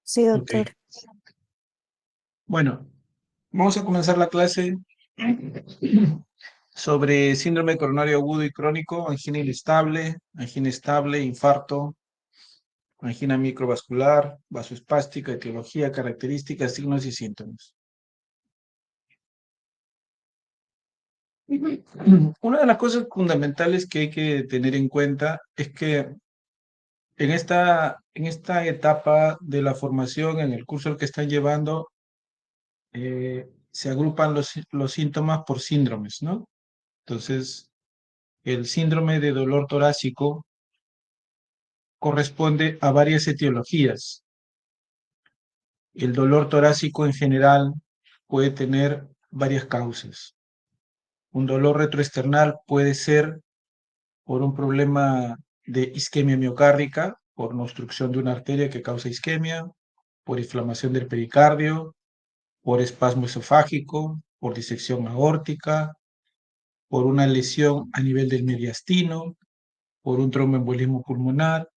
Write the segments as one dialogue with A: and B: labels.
A: Sí,
B: Ok.
A: doctor.
B: Bueno, vamos a comenzar la clase sobre síndrome coronario agudo y crónico, angina estable, infarto, angina microvascular, vasoespástica, etiología, características, signos y síntomas. Una de las cosas fundamentales que hay que tener en cuenta es que en esta etapa de la formación, en el curso al que están llevando, se agrupan los síntomas por síndromes, ¿no? Entonces, el síndrome de dolor torácico corresponde a varias etiologías. El dolor torácico en general puede tener varias causas. Un dolor retroesternal puede ser por un problema de isquemia miocárdica, por una obstrucción de una arteria que causa isquemia, por inflamación del pericardio, por espasmo esofágico, por disección aórtica, por una lesión a nivel del mediastino, por un tromboembolismo pulmonar.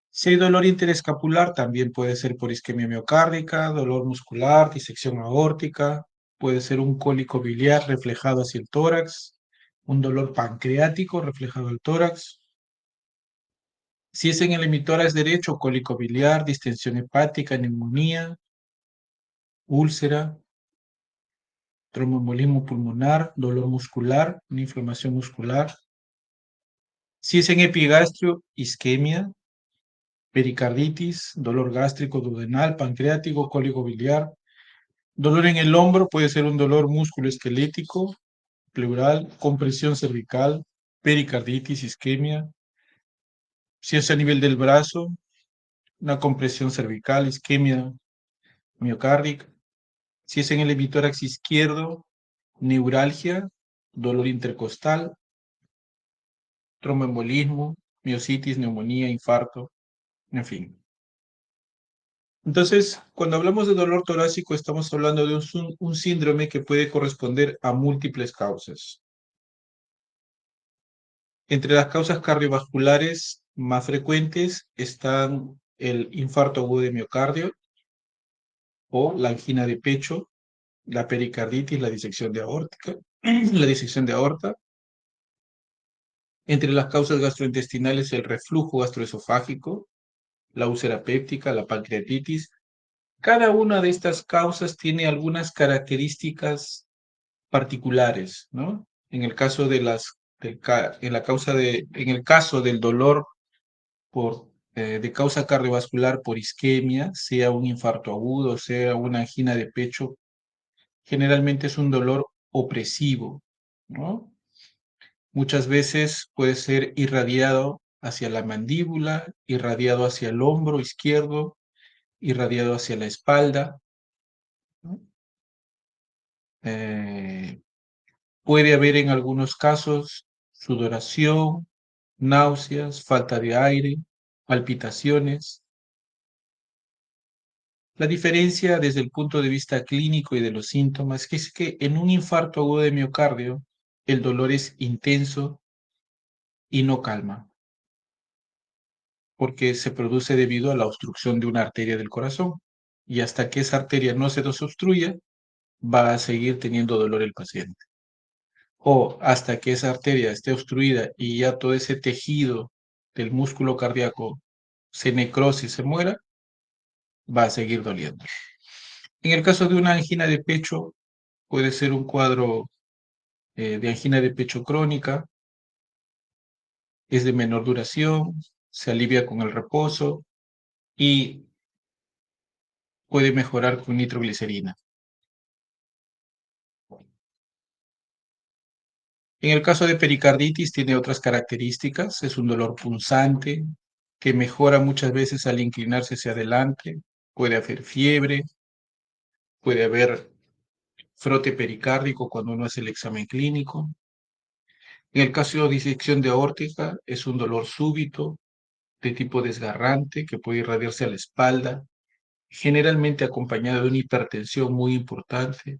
B: Si hay dolor interescapular, también puede ser por isquemia miocárdica, dolor muscular, disección aórtica, puede ser un cólico biliar reflejado hacia el tórax, un dolor pancreático reflejado al tórax. Si es en el hemitórax derecho, cólico biliar, distensión hepática, neumonía, úlcera, tromboembolismo pulmonar, dolor muscular, una inflamación muscular. Si es en epigastrio, isquemia, pericarditis, dolor gástrico, duodenal, pancreático, cólico biliar. Dolor en el hombro puede ser un dolor musculoesquelético, pleural, compresión cervical, pericarditis, isquemia. Si es a nivel del brazo, una compresión cervical, isquemia miocárdica. Si es en el hemitórax izquierdo, neuralgia, dolor intercostal, tromboembolismo, miositis, neumonía, infarto, en fin. Entonces, cuando hablamos de dolor torácico, estamos hablando de un síndrome que puede corresponder a múltiples causas. Entre las causas cardiovasculares más frecuentes están el infarto agudo de miocardio o la angina de pecho, la pericarditis, la disección de aórtica, la disección de aorta. Entre las causas gastrointestinales, el reflujo gastroesofágico, la úlcera péptica, la pancreatitis. Cada una de estas causas tiene algunas características particulares, ¿no? En el caso de en el caso del dolor de causa cardiovascular por isquemia, sea un infarto agudo, sea una angina de pecho, generalmente es un dolor opresivo, ¿no? Muchas veces puede ser irradiado hacia la mandíbula, irradiado hacia el hombro izquierdo, irradiado hacia la espalda, ¿no? Eh, Puede haber en algunos casos sudoración, náuseas, falta de aire, palpitaciones. La diferencia desde el punto de vista clínico y de los síntomas es que en un infarto agudo de miocardio el dolor es intenso y no calma, porque se produce debido a la obstrucción de una arteria del corazón. Y hasta que esa arteria no se desobstruya, va a seguir teniendo dolor el paciente. O hasta que esa arteria esté obstruida y ya todo ese tejido del músculo cardíaco se necrose y se muera, va a seguir doliendo. En el caso de una angina de pecho, puede ser un cuadro de angina de pecho crónica, es de menor duración, se alivia con el reposo y puede mejorar con nitroglicerina. En el caso de pericarditis tiene otras características, es un dolor punzante que mejora muchas veces al inclinarse hacia adelante, puede haber fiebre, puede haber frote pericárdico cuando uno hace el examen clínico. En el caso de disección de aórtica es un dolor súbito de tipo desgarrante que puede irradiarse a la espalda, generalmente acompañado de una hipertensión muy importante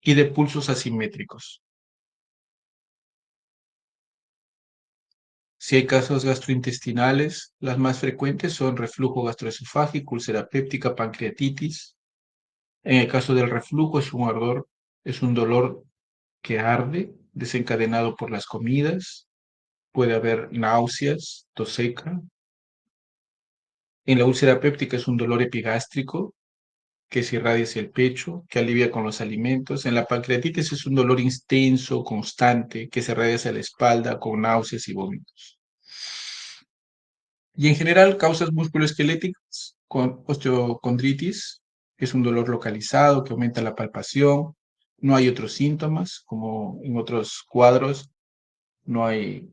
B: y de pulsos asimétricos. Si hay casos gastrointestinales, las más frecuentes son reflujo gastroesofágico, úlcera péptica, pancreatitis. En el caso del reflujo es un ardor, es un dolor que arde, desencadenado por las comidas. Puede haber náuseas, tos seca. En la úlcera péptica es un dolor epigástrico que se irradia hacia el pecho, que alivia con los alimentos. En la pancreatitis es un dolor intenso, constante, que se irradia hacia la espalda con náuseas y vómitos. Y en general, causas musculoesqueléticas con osteocondritis, que es un dolor localizado que aumenta la palpación. No hay otros síntomas, como en otros cuadros, no hay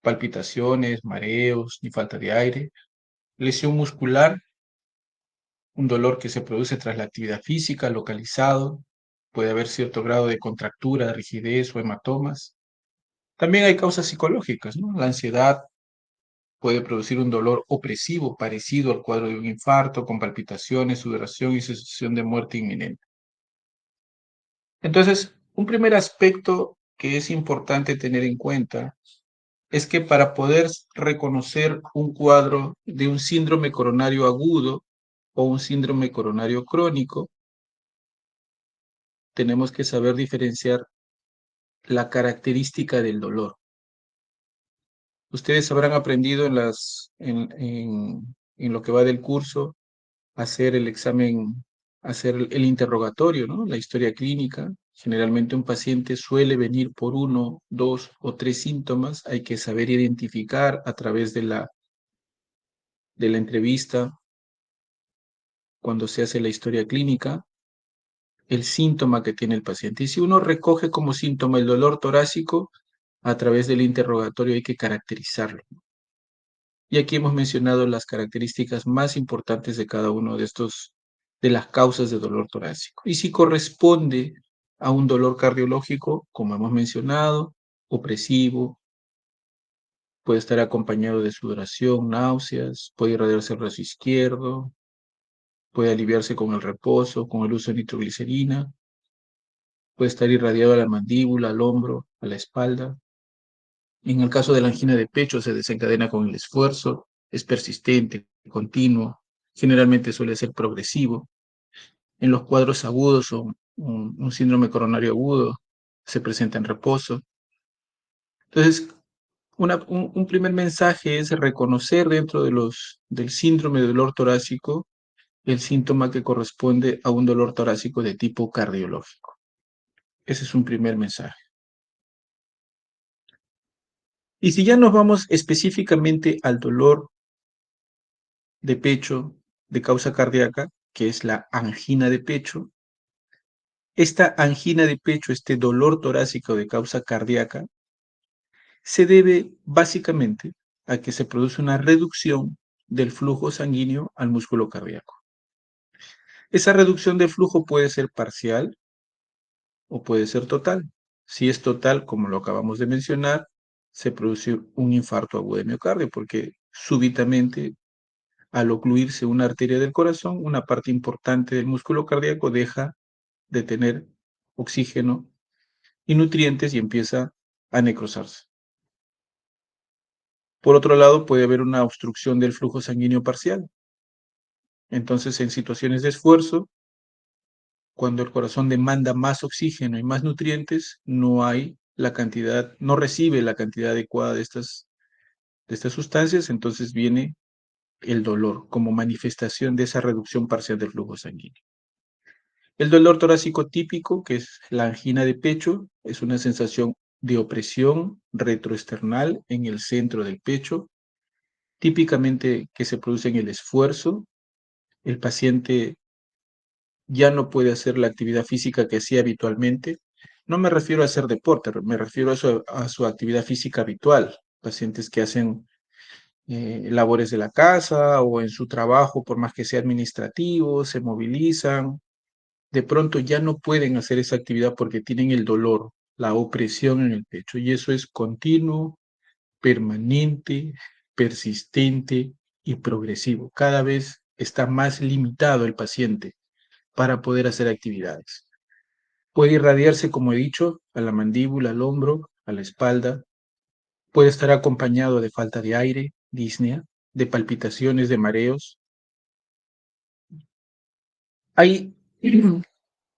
B: palpitaciones, mareos, ni falta de aire. Lesión muscular, un dolor que se produce tras la actividad física, localizado. Puede haber cierto grado de contractura, rigidez o hematomas. También hay causas psicológicas, ¿no? La ansiedad puede producir un dolor opresivo parecido al cuadro de un infarto, con palpitaciones, sudoración y sensación de muerte inminente. Entonces, un primer aspecto que es importante tener en cuenta es que para poder reconocer un cuadro de un síndrome coronario agudo o un síndrome coronario crónico, tenemos que saber diferenciar la característica del dolor. Ustedes habrán aprendido en lo que va del curso a hacer el examen, hacer el interrogatorio, ¿no? La historia clínica. Generalmente un paciente suele venir por 1, 2 o 3 síntomas. Hay que saber identificar a través de la entrevista, cuando se hace la historia clínica, el síntoma que tiene el paciente. Y si uno recoge como síntoma el dolor torácico, a través del interrogatorio hay que caracterizarlo. Y aquí hemos mencionado las características más importantes de cada uno de las causas de dolor torácico. Y si corresponde a un dolor cardiológico, como hemos mencionado, opresivo, puede estar acompañado de sudoración, náuseas, puede irradiarse el brazo izquierdo, puede aliviarse con el reposo, con el uso de nitroglicerina, puede estar irradiado a la mandíbula, al hombro, a la espalda. En el caso de la angina de pecho se desencadena con el esfuerzo, es persistente, continuo, generalmente suele ser progresivo. En los cuadros agudos o un síndrome coronario agudo se presenta en reposo. Entonces, un primer mensaje es reconocer dentro del síndrome de dolor torácico el síntoma que corresponde a un dolor torácico de tipo cardiológico. Ese es un primer mensaje. Y si ya nos vamos específicamente al dolor de pecho de causa cardíaca, que es la angina de pecho, esta angina de pecho, este dolor torácico de causa cardíaca, se debe básicamente a que se produce una reducción del flujo sanguíneo al músculo cardíaco. Esa reducción del flujo puede ser parcial o puede ser total. Si es total, como lo acabamos de mencionar, se produce un infarto agudo de miocardio, porque súbitamente, al ocluirse una arteria del corazón, una parte importante del músculo cardíaco deja de tener oxígeno y nutrientes y empieza a necrosarse. Por otro lado, puede haber una obstrucción del flujo sanguíneo parcial. Entonces, en situaciones de esfuerzo, cuando el corazón demanda más oxígeno y más nutrientes, no recibe la cantidad adecuada de estas sustancias, entonces viene el dolor como manifestación de esa reducción parcial del flujo sanguíneo. El dolor torácico típico, que es la angina de pecho, es una sensación de opresión retroesternal en el centro del pecho, típicamente que se produce en el esfuerzo. El paciente ya no puede hacer la actividad física que hacía habitualmente. No me refiero a hacer deporte, me refiero a su actividad física habitual. Pacientes que hacen labores de la casa o en su trabajo, por más que sea administrativo, se movilizan. De pronto ya no pueden hacer esa actividad porque tienen el dolor, la opresión en el pecho. Y eso es continuo, permanente, persistente y progresivo. Cada vez está más limitado el paciente para poder hacer actividades. Puede irradiarse, como he dicho, a la mandíbula, al hombro, a la espalda. Puede estar acompañado de falta de aire, disnea, de palpitaciones, de mareos. Hay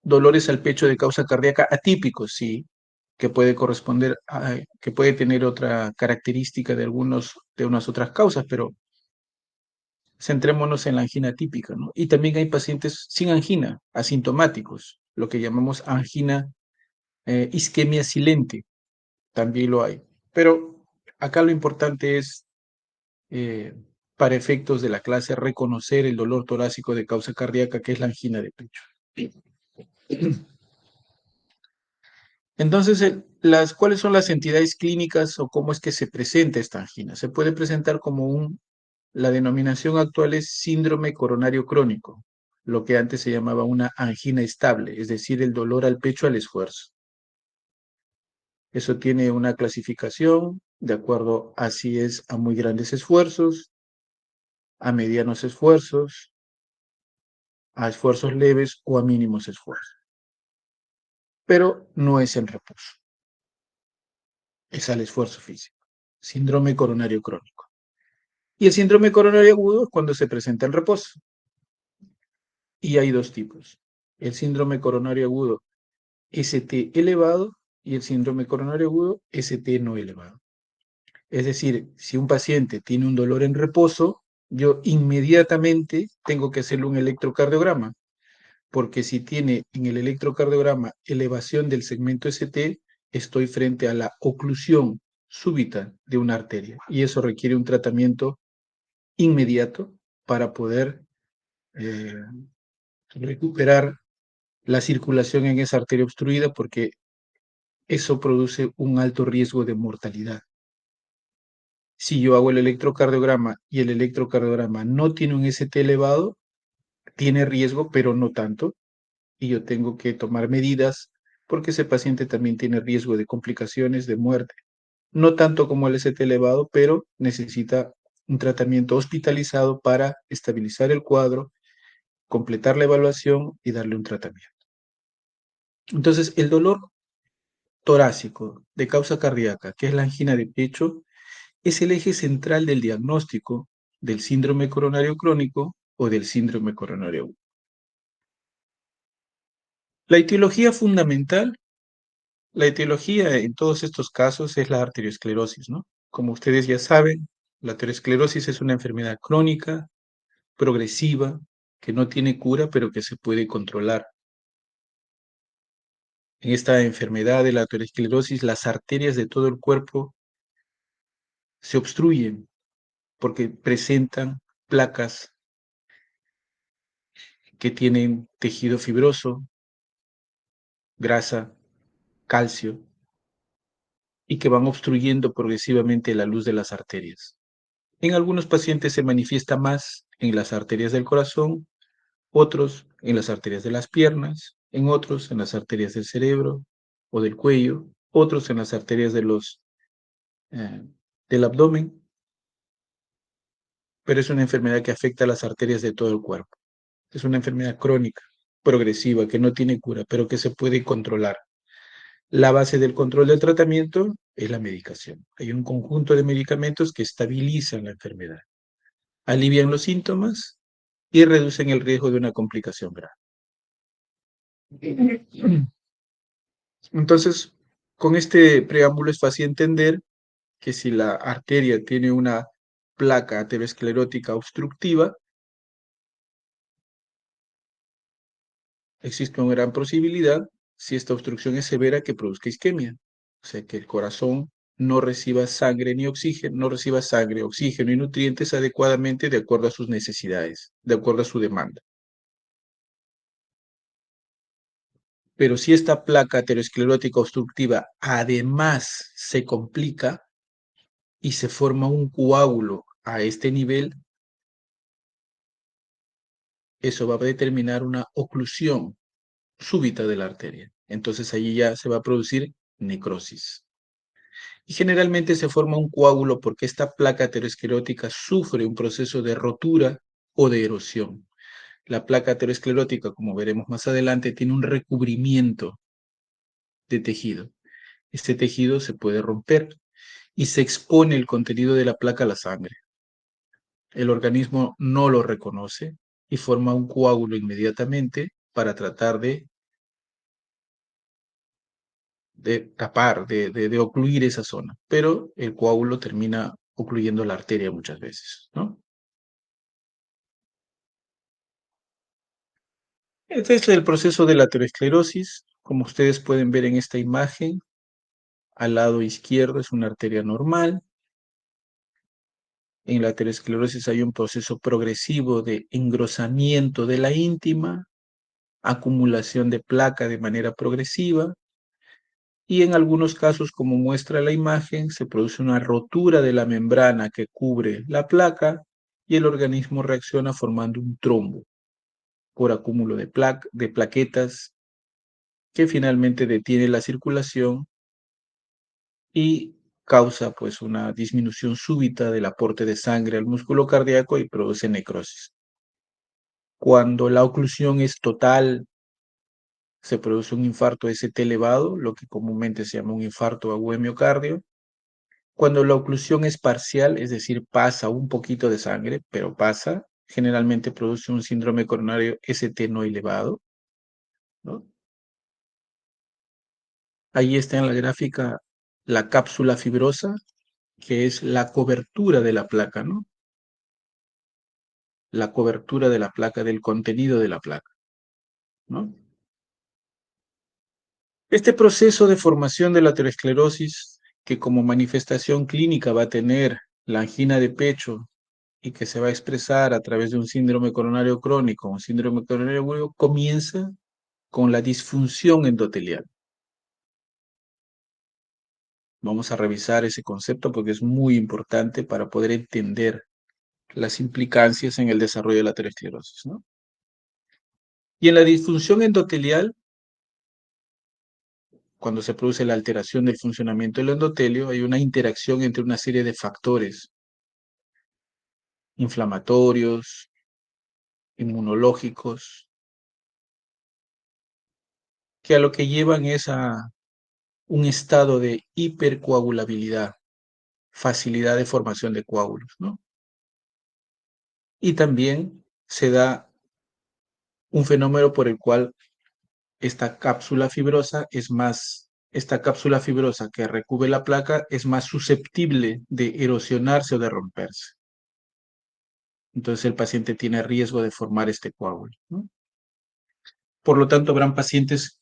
B: dolores al pecho de causa cardíaca atípicos, sí, que puede corresponder que puede tener otra característica de unas otras causas, pero centrémonos en la angina típica, ¿no? Y también hay pacientes sin angina, asintomáticos, lo que llamamos angina isquemia silente, también lo hay. Pero acá lo importante es, eh, para efectos de la clase, reconocer el dolor torácico de causa cardíaca, que es la angina de pecho. Entonces, ¿cuáles son las entidades clínicas o cómo es que se presenta esta angina? Se puede presentar la denominación actual es síndrome coronario crónico, lo que antes se llamaba una angina estable, es decir, el dolor al pecho al esfuerzo. Eso tiene una clasificación de acuerdo a si es a muy grandes esfuerzos, a medianos esfuerzos, a esfuerzos leves o a mínimos esfuerzos. Pero no es en reposo, es al esfuerzo físico. Síndrome coronario crónico. Y el síndrome coronario agudo es cuando se presenta en reposo. Y hay dos tipos. El síndrome coronario agudo ST elevado y el síndrome coronario agudo ST no elevado. Es decir, si un paciente tiene un dolor en reposo, yo inmediatamente tengo que hacerle un electrocardiograma, porque si tiene en el electrocardiograma elevación del segmento ST, estoy frente a la oclusión súbita de una arteria y eso requiere un tratamiento inmediato para poder eh, recuperar la circulación en esa arteria obstruida, porque eso produce un alto riesgo de mortalidad. Si yo hago el electrocardiograma y el electrocardiograma no tiene un ST elevado, tiene riesgo, pero no tanto, y yo tengo que tomar medidas porque ese paciente también tiene riesgo de complicaciones, de muerte. No tanto como el ST elevado, pero necesita un tratamiento hospitalizado para estabilizar el cuadro, completar la evaluación y darle un tratamiento. Entonces, el dolor torácico de causa cardíaca, que es la angina de pecho, es el eje central del diagnóstico del síndrome coronario crónico o del síndrome coronario agudo. La etiología fundamental, la etiología en todos estos casos es la arteriosclerosis, ¿no? Como ustedes ya saben, la arteriosclerosis es una enfermedad crónica, progresiva, que no tiene cura, pero que se puede controlar. En esta enfermedad de la arteriosclerosis, las arterias de todo el cuerpo se obstruyen porque presentan placas que tienen tejido fibroso, grasa, calcio, y que van obstruyendo progresivamente la luz de las arterias. En algunos pacientes se manifiesta más en las arterias del corazón, otros en las arterias de las piernas, en otros en las arterias del cerebro o del cuello, otros en las arterias eh, del abdomen, pero es una enfermedad que afecta a las arterias de todo el cuerpo. Es una enfermedad crónica, progresiva, que no tiene cura, pero que se puede controlar. La base del control del tratamiento es la medicación. Hay un conjunto de medicamentos que estabilizan la enfermedad, alivian los síntomas y reducen el riesgo de una complicación grave. Entonces, con este preámbulo es fácil entender que si la arteria tiene una placa aterosclerótica obstructiva, existe una gran posibilidad, si esta obstrucción es severa, que produzca isquemia. O sea, que el corazón no reciba sangre ni oxígeno, no reciba sangre, oxígeno y nutrientes adecuadamente de acuerdo a sus necesidades, de acuerdo a su demanda. Pero si esta placa aterosclerótica obstructiva además se complica y se forma un coágulo a este nivel, eso va a determinar una oclusión súbita de la arteria. Entonces allí ya se va a producir necrosis. Y generalmente se forma un coágulo porque esta placa aterosclerótica sufre un proceso de rotura o de erosión. La placa aterosclerótica, como veremos más adelante, tiene un recubrimiento de tejido. Este tejido se puede romper y se expone el contenido de la placa a la sangre. El organismo no lo reconoce y forma un coágulo inmediatamente para tratar de tapar, de ocluir esa zona. Pero el coágulo termina ocluyendo la arteria muchas veces, ¿no? Este es el proceso de la aterosclerosis. Como ustedes pueden ver en esta imagen, al lado izquierdo es una arteria normal. En la aterosclerosis hay un proceso progresivo de engrosamiento de la íntima, acumulación de placa de manera progresiva, y en algunos casos, como muestra la imagen, se produce una rotura de la membrana que cubre la placa y el organismo reacciona formando un trombo por acúmulo de plaquetas que finalmente detiene la circulación y causa pues una disminución súbita del aporte de sangre al músculo cardíaco y produce necrosis. Cuando la oclusión es total, se produce un infarto ST elevado, lo que comúnmente se llama un infarto agudo de miocardio. Cuando la oclusión es parcial, es decir, pasa un poquito de sangre, pero pasa, generalmente produce un síndrome coronario ST no elevado, ¿no? Ahí está en la gráfica la cápsula fibrosa, que es la cobertura de la placa, ¿no? La cobertura de la placa, del contenido de la placa, ¿no? Este proceso de formación de la aterosclerosis, que como manifestación clínica va a tener la angina de pecho y que se va a expresar a través de un síndrome coronario crónico, un síndrome coronario agudo, comienza con la disfunción endotelial. Vamos a revisar ese concepto porque es muy importante para poder entender las implicancias en el desarrollo de la aterosclerosis, ¿no? Y en la disfunción endotelial, cuando se produce la alteración del funcionamiento del endotelio, hay una interacción entre una serie de factores inflamatorios, inmunológicos, que a lo que llevan es a un estado de hipercoagulabilidad, facilidad de formación de coágulos, ¿no? Y también se da un fenómeno por el cual esta cápsula fibrosa que recubre la placa es más susceptible de erosionarse o de romperse. Entonces el paciente tiene riesgo de formar este coágulo, ¿no? Por lo tanto, habrán pacientes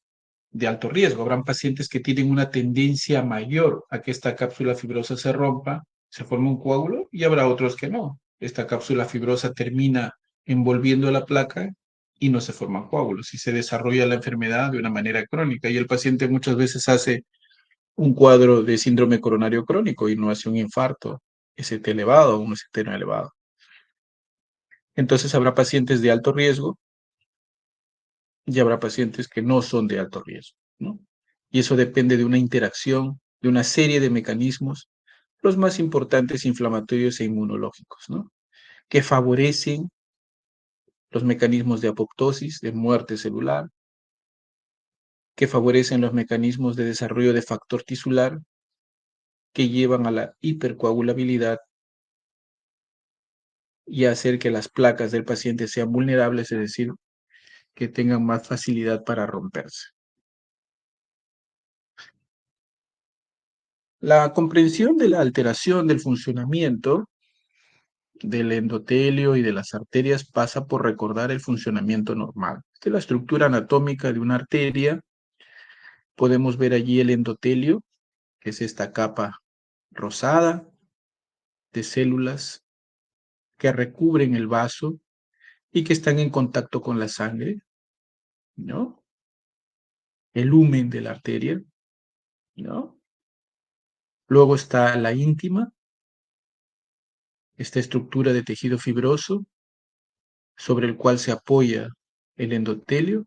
B: de alto riesgo, habrán pacientes que tienen una tendencia mayor a que esta cápsula fibrosa se rompa, se forme un coágulo, y habrá otros que no. Esta cápsula fibrosa termina envolviendo la placa y no se forman coágulos y se desarrolla la enfermedad de una manera crónica y el paciente muchas veces hace un cuadro de síndrome coronario crónico y no hace un infarto ST elevado o un ST no elevado. Entonces habrá pacientes de alto riesgo y habrá pacientes que no son de alto riesgo, ¿no? Y eso depende de una interacción, de una serie de mecanismos, los más importantes inflamatorios e inmunológicos, ¿no? Que favorecen los mecanismos de apoptosis, de muerte celular, que favorecen los mecanismos de desarrollo de factor tisular, que llevan a la hipercoagulabilidad y a hacer que las placas del paciente sean vulnerables, es decir, que tengan más facilidad para romperse. La comprensión de la alteración del funcionamiento del endotelio y de las arterias pasa por recordar el funcionamiento normal. Esta es la estructura anatómica de una arteria. Podemos ver allí el endotelio, que es esta capa rosada de células que recubren el vaso y que están en contacto con la sangre, ¿no? El lumen de la arteria, ¿no? Luego está la íntima, esta estructura de tejido fibroso sobre el cual se apoya el endotelio.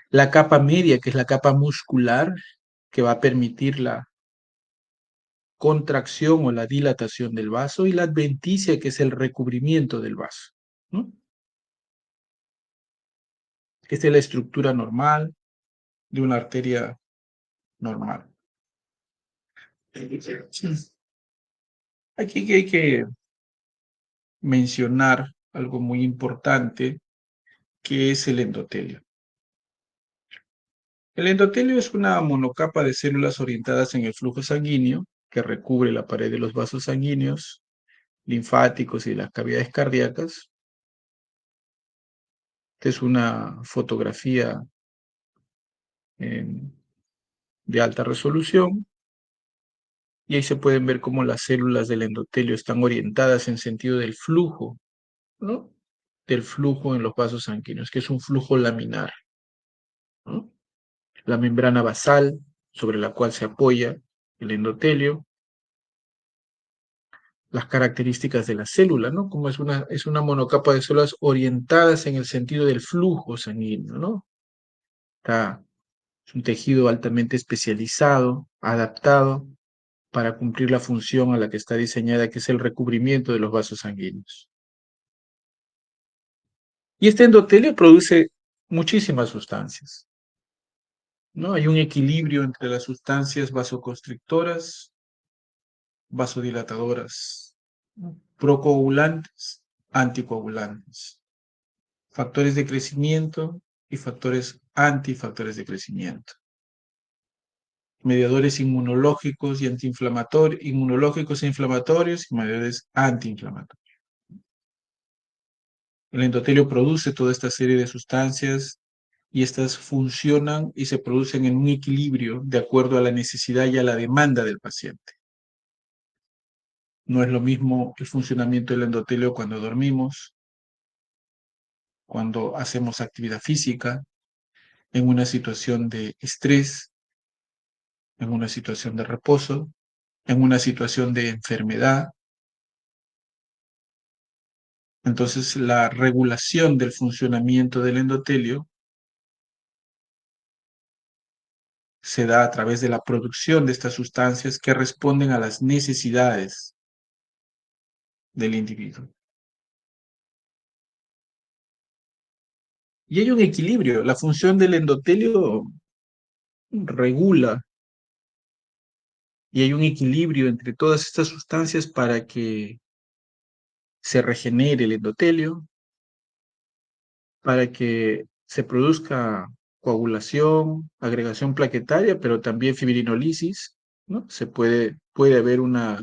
B: La capa media, que es la capa muscular, que va a permitir la contracción o la dilatación del vaso, y la adventicia, que es el recubrimiento del vaso, ¿no? Esta es la estructura normal de una arteria normal. Aquí hay que mencionar algo muy importante, que es el endotelio. El endotelio es una monocapa de células orientadas en el flujo sanguíneo que recubre la pared de los vasos sanguíneos, linfáticos y las cavidades cardíacas. Esta es una fotografía de alta resolución y ahí se pueden ver cómo las células del endotelio están orientadas en sentido del flujo, ¿no? Del flujo en los vasos sanguíneos, que es un flujo laminar, ¿no? La membrana basal sobre la cual se apoya el endotelio, las características de la célula, ¿no? Como es una monocapa de células orientadas en el sentido del flujo sanguíneo, ¿no? Es un tejido altamente especializado, adaptado para cumplir la función a la que está diseñada, que es el recubrimiento de los vasos sanguíneos. Y este endotelio produce muchísimas sustancias, ¿no? Hay un equilibrio entre las sustancias vasoconstrictoras, vasodilatadoras, ¿no? Procoagulantes, anticoagulantes, factores de crecimiento y factores antifactores de crecimiento, mediadores inmunológicos y antiinflamatorios, inmunológicos e inflamatorios y mediadores antiinflamatorios. El endotelio produce toda esta serie de sustancias y estas funcionan y se producen en un equilibrio de acuerdo a la necesidad y a la demanda del paciente. No es lo mismo el funcionamiento del endotelio cuando dormimos, cuando hacemos actividad física, en una situación de estrés, en una situación de reposo, en una situación de enfermedad. Entonces, la regulación del funcionamiento del endotelio se da a través de la producción de estas sustancias que responden a las necesidades del individuo. Y hay un equilibrio. La función del endotelio regula y hay un equilibrio entre todas estas sustancias para que se regenere el endotelio, para que se produzca coagulación, agregación plaquetaria, pero también fibrinolisis, ¿no? Puede haber una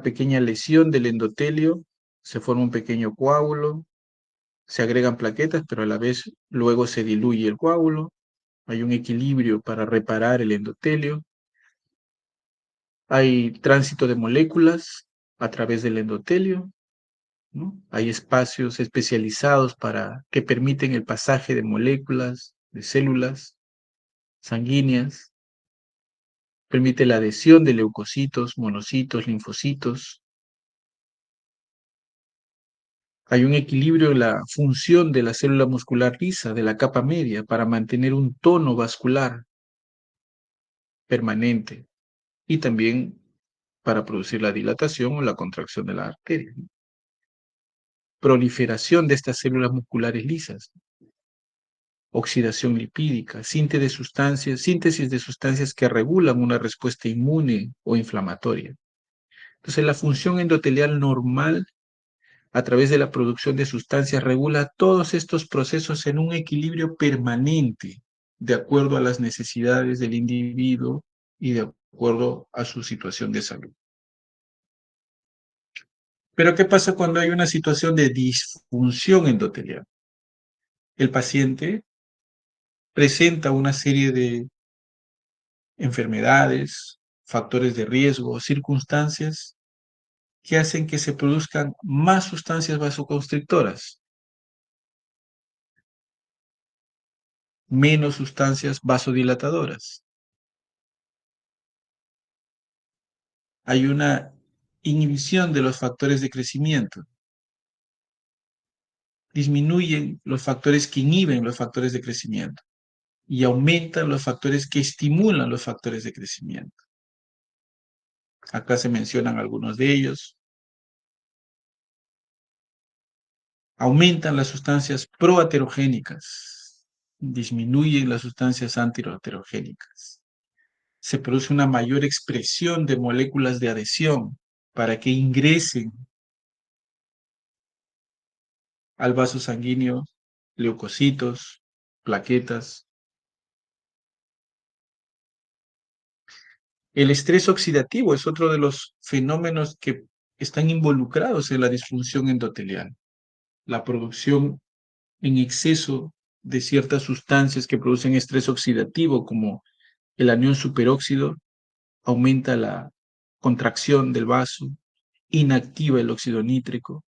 B: pequeña lesión del endotelio, se forma un pequeño coágulo, se agregan plaquetas, pero a la vez luego se diluye el coágulo, hay un equilibrio para reparar el endotelio, hay tránsito de moléculas a través del endotelio, ¿no? Hay espacios especializados que permiten el pasaje de moléculas, de células sanguíneas, permite la adhesión de leucocitos, monocitos, linfocitos. Hay un equilibrio en la función de la célula muscular lisa, de la capa media, para mantener un tono vascular permanente y también para producir la dilatación o la contracción de la arteria. Proliferación de estas células musculares lisas, oxidación lipídica, síntesis de sustancias que regulan una respuesta inmune o inflamatoria. Entonces, la función endotelial normal, a través de la producción de sustancias, regula todos estos procesos en un equilibrio permanente, de acuerdo a las necesidades del individuo y de acuerdo a su situación de salud. Pero ¿qué pasa cuando hay una situación de disfunción endotelial? El paciente presenta una serie de enfermedades, factores de riesgo, circunstancias que hacen que se produzcan más sustancias vasoconstrictoras, menos sustancias vasodilatadoras. Hay una inhibición de los factores de crecimiento. Disminuyen los factores que inhiben los factores de crecimiento y aumentan los factores que estimulan los factores de crecimiento. Acá se mencionan algunos de ellos. Aumentan las sustancias proaterogénicas, disminuyen las sustancias antiaterogénicas. Se produce una mayor expresión de moléculas de adhesión para que ingresen al vaso sanguíneo leucocitos, plaquetas. El estrés oxidativo es otro de los fenómenos que están involucrados en la disfunción endotelial. La producción en exceso de ciertas sustancias que producen estrés oxidativo, como el anión superóxido, aumenta la contracción del vaso, inactiva el óxido nítrico.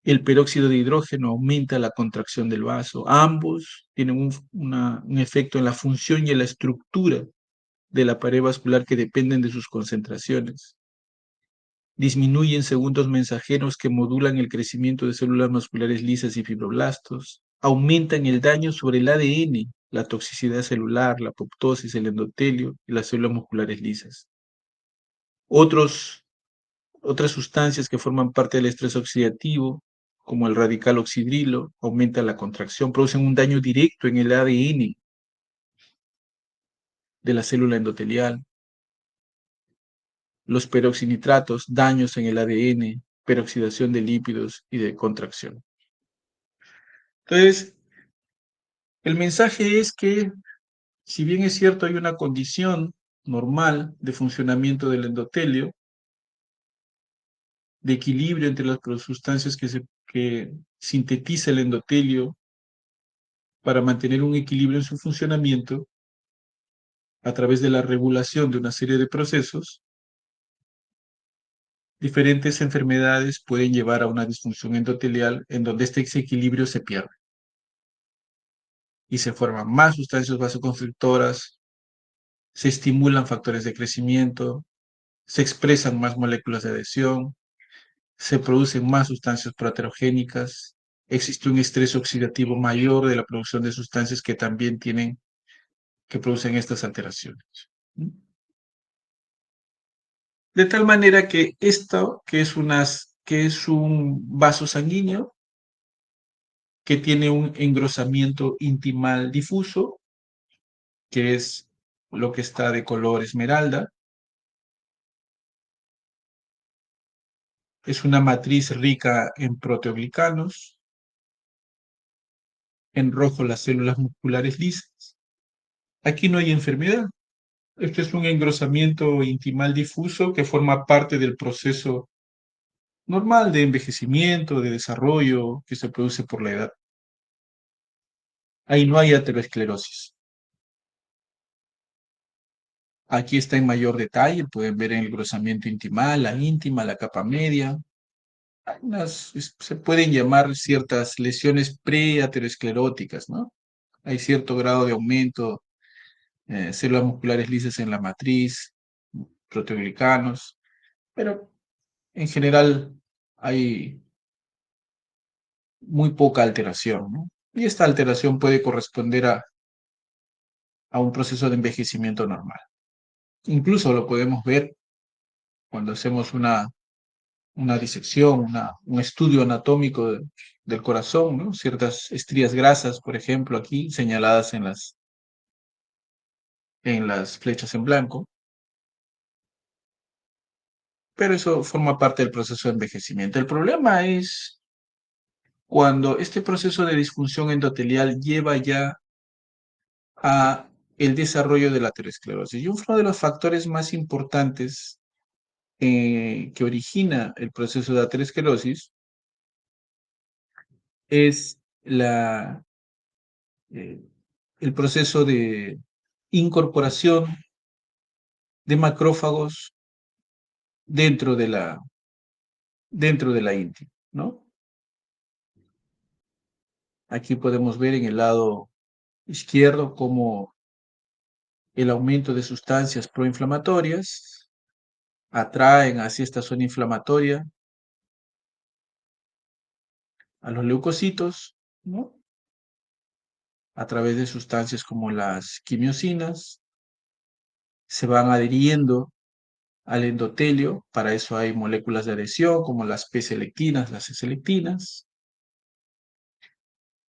B: El peróxido de hidrógeno aumenta la contracción del vaso. Ambos tienen un efecto en la función y en la estructura de la pared vascular que dependen de sus concentraciones. Disminuyen segundos mensajeros que modulan el crecimiento de células musculares lisas y fibroblastos. Aumentan el daño sobre el ADN, la toxicidad celular, la apoptosis, el endotelio y las células musculares lisas. Otras sustancias que forman parte del estrés oxidativo, como el radical oxidrilo, aumentan la contracción, producen un daño directo en el ADN de la célula endotelial. Los peroxinitratos, daños en el ADN, peroxidación de lípidos y de contracción. Entonces, el mensaje es que, si bien es cierto, hay una condición normal de funcionamiento del endotelio, de equilibrio entre las sustancias que sintetiza el endotelio para mantener un equilibrio en su funcionamiento a través de la regulación de una serie de procesos, diferentes enfermedades pueden llevar a una disfunción endotelial en donde este equilibrio se pierde y se forman más sustancias vasoconstrictoras, se estimulan factores de crecimiento, se expresan más moléculas de adhesión, se producen más sustancias proaterogénicas, existe un estrés oxidativo mayor de la producción de sustancias que también que producen estas alteraciones. De tal manera que esto, que es un vaso sanguíneo, que tiene un engrosamiento intimal difuso, que es lo que está de color esmeralda, es una matriz rica en proteoglicanos, en rojo las células musculares lisas. Aquí no hay enfermedad. Este es un engrosamiento intimal difuso que forma parte del proceso normal de envejecimiento, de desarrollo que se produce por la edad. Ahí no hay aterosclerosis. Aquí está en mayor detalle, pueden ver el engrosamiento intimal, la íntima, la capa media. Se pueden llamar ciertas lesiones preateroscleróticas, ¿no? Hay cierto grado de aumento, células musculares lisas en la matriz, proteoglicanos, pero en general hay muy poca alteración, ¿no? Y esta alteración puede corresponder a un proceso de envejecimiento normal. Incluso lo podemos ver cuando hacemos una disección, un estudio anatómico del corazón, ¿no? Ciertas estrías grasas, por ejemplo, aquí señaladas en las flechas en blanco, pero eso forma parte del proceso de envejecimiento. El problema es cuando este proceso de disfunción endotelial lleva ya a el desarrollo de la aterosclerosis. Y uno de los factores más importantes que origina el proceso de aterosclerosis es eh, el proceso de incorporación de macrófagos dentro dentro de la íntima, ¿no? Aquí podemos ver en el lado izquierdo cómo el aumento de sustancias proinflamatorias atraen hacia esta zona inflamatoria a los leucocitos, ¿no? A través de sustancias como las quimiosinas, se van adhiriendo al endotelio, para eso hay moléculas de adhesión como las P-selectinas, las C-selectinas.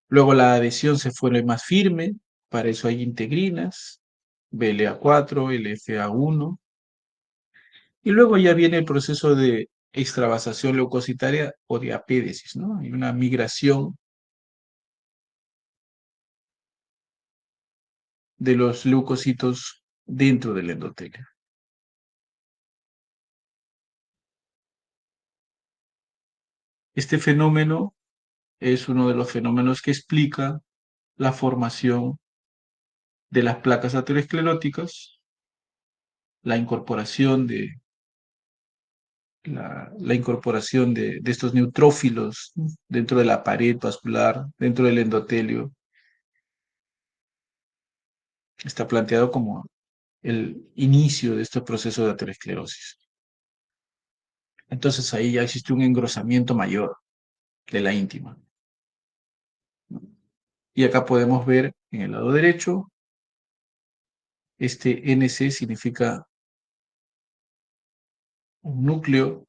B: Luego la adhesión se vuelve más firme, para eso hay integrinas, BLA4, LFA1, Y luego ya viene el proceso de extravasación leucocitaria o de apédesis, ¿no? Hay una migración de los leucocitos dentro del endotelio. Este fenómeno es uno de los fenómenos que explica la formación de las placas ateroscleróticas, la incorporación la incorporación de estos neutrófilos dentro de la pared vascular, dentro del endotelio, está planteado como el inicio de este proceso de aterosclerosis. Entonces ahí ya existe un engrosamiento mayor de la íntima. Y acá podemos ver en el lado derecho, este NC significa un núcleo,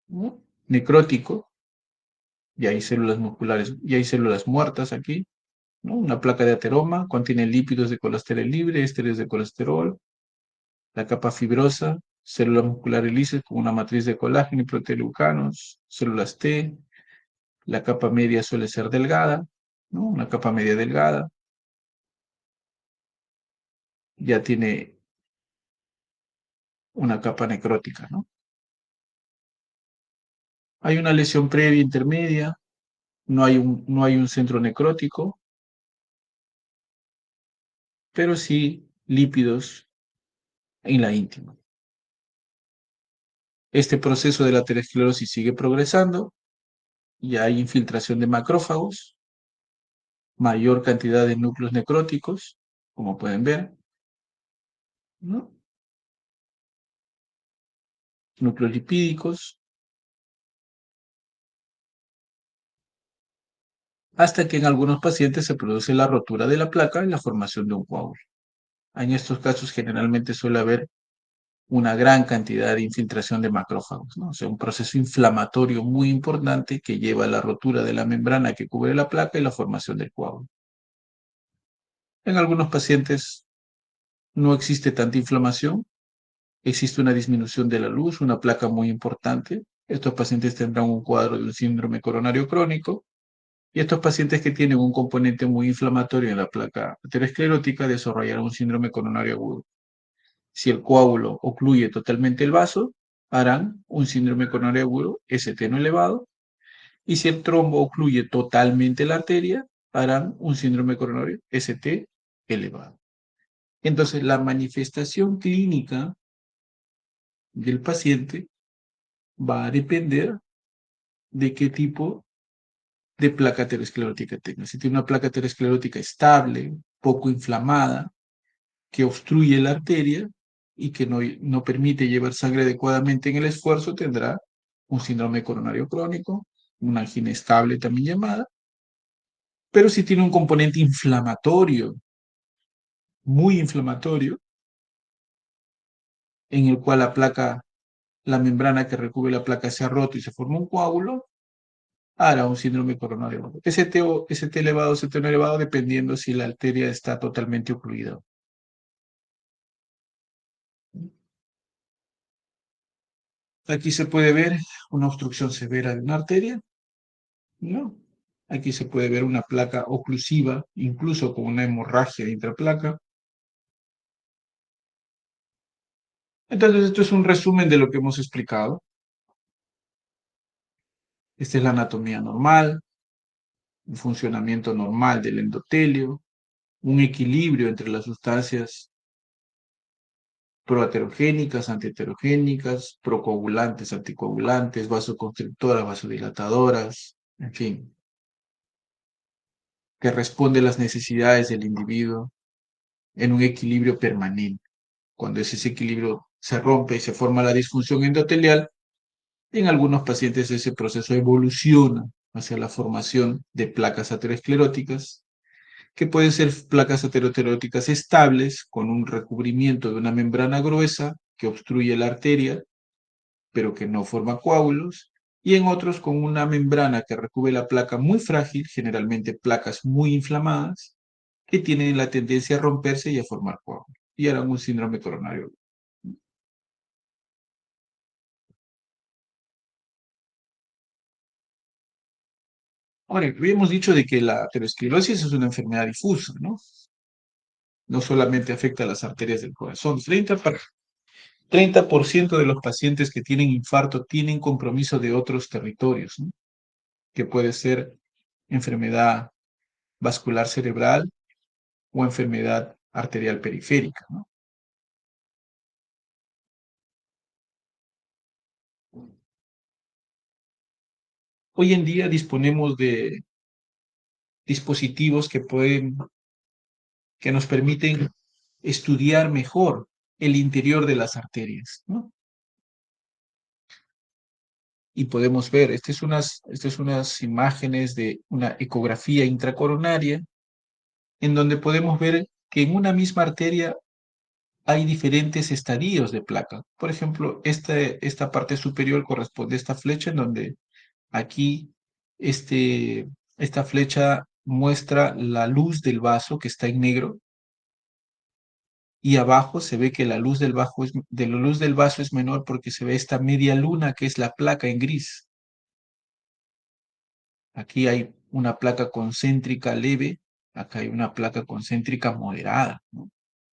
B: ¿no?, necrótico, y hay células musculares, y hay células muertas aquí, ¿no? Una placa de ateroma contiene lípidos de colesterol libre, ésteres de colesterol, la capa fibrosa, células musculares lisas con una matriz de colágeno y proteoglucanos, células T, la capa media suele ser delgada, ¿no? Una capa media delgada, ya tiene una capa necrótica, ¿no? Hay una lesión previa intermedia, no hay un centro necrótico, pero sí lípidos en la íntima. Este proceso de la aterosclerosis sigue progresando y hay infiltración de macrófagos, mayor cantidad de núcleos necróticos, como pueden ver, ¿no? Núcleos lipídicos, hasta que en algunos pacientes se produce la rotura de la placa y la formación de un coágulo. En estos casos generalmente suele haber una gran cantidad de infiltración de macrófagos, ¿no? O sea, un proceso inflamatorio muy importante que lleva a la rotura de la membrana que cubre la placa y la formación del coágulo. En algunos pacientes no existe tanta inflamación, existe una disminución de la luz, una placa muy importante. Estos pacientes tendrán un cuadro de un síndrome coronario crónico, y estos pacientes que tienen un componente muy inflamatorio en la placa aterosclerótica desarrollarán un síndrome coronario agudo. Si el coágulo ocluye totalmente el vaso, harán un síndrome coronario agudo ST no elevado, y si el trombo ocluye totalmente la arteria, harán un síndrome coronario ST elevado. Entonces, la manifestación clínica del paciente va a depender de qué tipo de placa aterosclerótica tenga. Si tiene una placa aterosclerótica estable, poco inflamada, que obstruye la arteria y que no permite llevar sangre adecuadamente en el esfuerzo, tendrá un síndrome coronario crónico, una angina estable también llamada. Pero si tiene un componente inflamatorio, muy inflamatorio, en el cual la membrana que recubre la placa se ha roto y se forma un coágulo, hará un síndrome coronario agudo. ST elevado, ST no elevado, dependiendo si la arteria está totalmente ocluida. Aquí se puede ver una obstrucción severa de una arteria, ¿no? Aquí se puede ver una placa oclusiva, incluso con una hemorragia de intraplaca. Entonces, esto es un resumen de lo que hemos explicado. Esta es la anatomía normal, un funcionamiento normal del endotelio, un equilibrio entre las sustancias proaterogénicas, antiheterogénicas, procoagulantes, anticoagulantes, vasoconstrictoras, vasodilatadoras, en fin, que responde a las necesidades del individuo en un equilibrio permanente. Cuando ese equilibrio se rompe y se forma la disfunción endotelial, en algunos pacientes ese proceso evoluciona hacia la formación de placas ateroscleróticas, que pueden ser placas ateroscleróticas estables con un recubrimiento de una membrana gruesa que obstruye la arteria, pero que no forma coágulos, y en otros con una membrana que recubre la placa muy frágil, generalmente placas muy inflamadas, que tienen la tendencia a romperse y a formar coágulos, y harán un síndrome coronario. Ahora, habíamos dicho de que la aterosclerosis es una enfermedad difusa, ¿no? No solamente afecta a las arterias del corazón. 30% de los pacientes que tienen infarto tienen compromiso de otros territorios, ¿no? Que puede ser enfermedad vascular cerebral o enfermedad arterial periférica, ¿no? Hoy en día disponemos de dispositivos que nos permiten estudiar mejor el interior de las arterias, ¿no? Y podemos ver, estas son unas imágenes de una ecografía intracoronaria, en donde podemos ver que en una misma arteria hay diferentes estadios de placa. Por ejemplo, esta parte superior corresponde a esta flecha, en donde aquí esta flecha muestra la luz del vaso que está en negro, y abajo se ve que la luz del vaso es menor porque se ve esta media luna que es la placa en gris. Aquí hay una placa concéntrica leve, acá hay una placa concéntrica moderada, ¿no?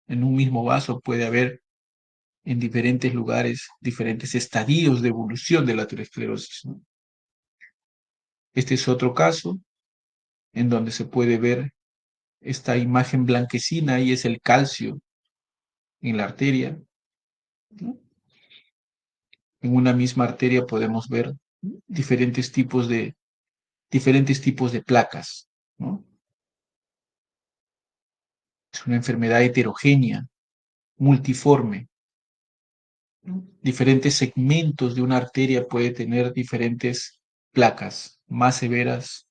B: En un mismo vaso puede haber en diferentes lugares diferentes estadios de evolución de la aterosclerosis, ¿no? Este es otro caso en donde se puede ver esta imagen blanquecina y es el calcio en la arteria, ¿no? En una misma arteria podemos ver diferentes tipos de, diferentes tipos de placas, ¿no? Es una enfermedad heterogénea, multiforme, ¿no? Diferentes segmentos de una arteria puede tener diferentes placas, más severas,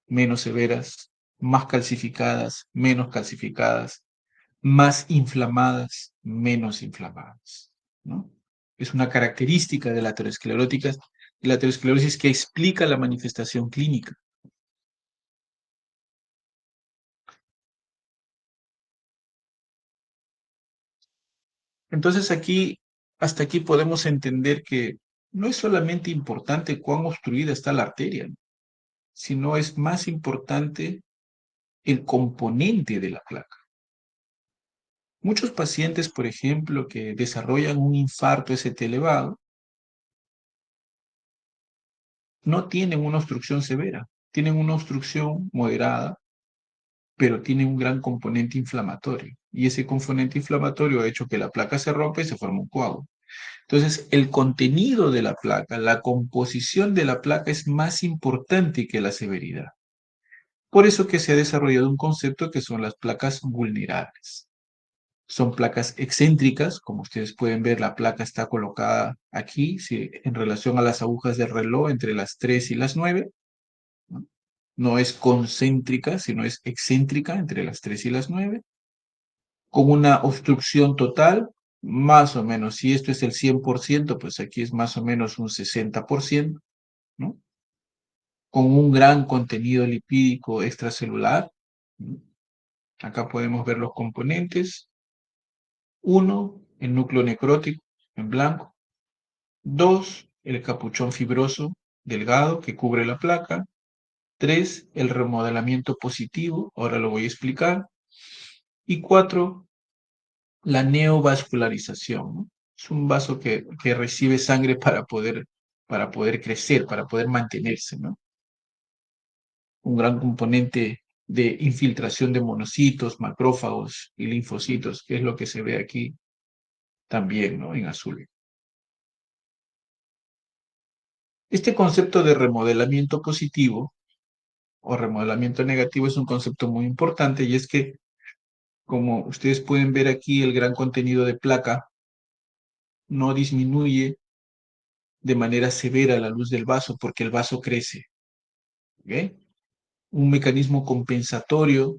B: menos severas, más calcificadas, menos calcificadas, más inflamadas, menos inflamadas, ¿no? Es una característica de la aterosclerosis que explica la manifestación clínica. Entonces hasta aquí podemos entender que no es solamente importante cuán obstruida está la arteria, ¿no? Sino es más importante el componente de la placa. Muchos pacientes, por ejemplo, que desarrollan un infarto ST elevado, no tienen una obstrucción severa, tienen una obstrucción moderada, pero tienen un gran componente inflamatorio. Y ese componente inflamatorio ha hecho que la placa se rompa y se forma un coágulo. Entonces, el contenido de la placa, la composición de la placa es más importante que la severidad. Por eso que se ha desarrollado un concepto que son las placas vulnerables. Son placas excéntricas, como ustedes pueden ver, la placa está colocada aquí, sí, en relación a las agujas del reloj entre las 3 y las 9, ¿no? No es concéntrica, sino es excéntrica entre las 3 y las 9, con una obstrucción total, más o menos, si esto es el 100%, pues aquí es más o menos un 60%, ¿no? Con un gran contenido lipídico extracelular, ¿no? Acá podemos ver los componentes. Uno, el núcleo necrótico en blanco. Dos, el capuchón fibroso delgado que cubre la placa. Tres, el remodelamiento positivo, ahora lo voy a explicar. Y cuatro, la neovascularización, ¿no? Es un vaso que recibe sangre para poder crecer, para poder mantenerse, ¿no? Un gran componente de infiltración de monocitos, macrófagos y linfocitos, que es lo que se ve aquí también, ¿no? En azul. Este concepto de remodelamiento positivo o remodelamiento negativo es un concepto muy importante, y es que, como ustedes pueden ver aquí, el gran contenido de placa no disminuye de manera severa la luz del vaso porque el vaso crece, ¿ok? Un mecanismo compensatorio